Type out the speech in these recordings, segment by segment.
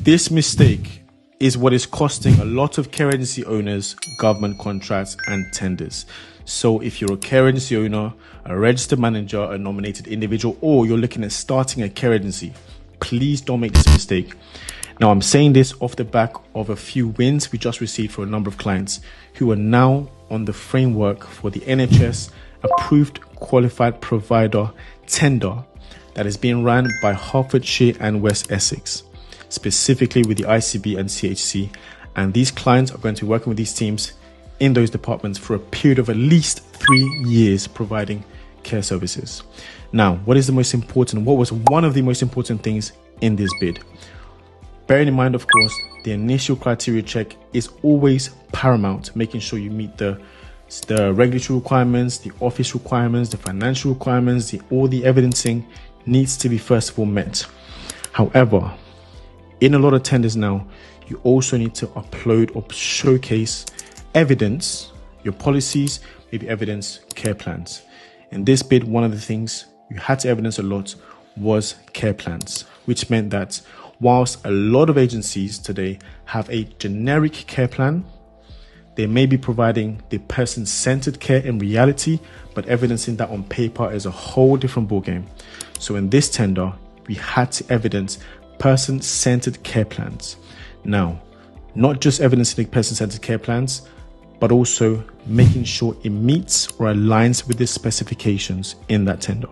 This mistake is what is costing a lot of care agency owners government contracts and tenders. So if you're a care agency owner, a registered manager, a nominated individual, or you're looking at starting a care agency, please don't make this mistake. Now, I'm saying this off the back of a few wins we just received for a number of clients who are now on the framework for the NHS approved qualified provider tender that is being run by Hertfordshire and West Essex, specifically with the ICB and CHC. And these clients are going to be working with these teams in those departments for a period of at least 3 years, providing care services. Now, what is the most important? What was one of the most important things in this bid? Bearing in mind, of course, the initial criteria check is always paramount, making sure you meet the regulatory requirements, the office requirements, the financial requirements, all the evidencing needs to be first of all met. However, in a lot of tenders now, you also need to upload or showcase evidence, your policies, maybe evidence care plans. In this bid, one of the things you had to evidence a lot was care plans, which meant that whilst a lot of agencies today have a generic care plan, they may be providing the person-centered care in reality, but evidencing that on paper is a whole different ballgame. So in this tender, we had to evidence person-centered care plans. Now, not just evidencing the person-centered care plans, but also making sure it meets or aligns with the specifications in that tender.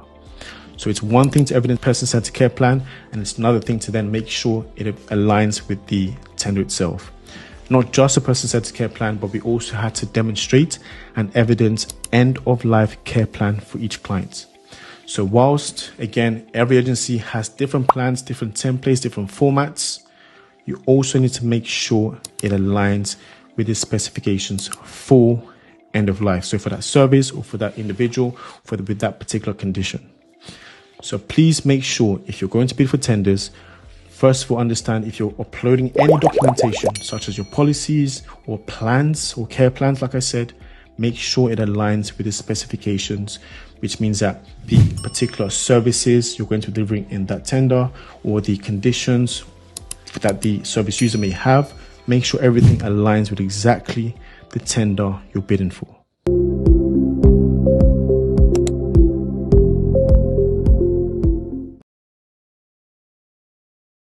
So it's one thing to evidence person-centered care plan, and it's another thing to then make sure it aligns with the tender itself. Not just a person-centered care plan, but we also had to demonstrate and evidence end-of-life care plan for each client. So whilst, again, every agency has different plans, different templates, different formats, you also need to make sure it aligns with the specifications for end of life. So for that service or for that individual, with that particular condition. So please make sure if you're going to bid for tenders, first of all, understand if you're uploading any documentation, such as your policies or plans or care plans, like I said, make sure it aligns with the specifications, which means that the particular services you're going to be delivering in that tender or the conditions that the service user may have, make sure everything aligns with exactly the tender you're bidding for.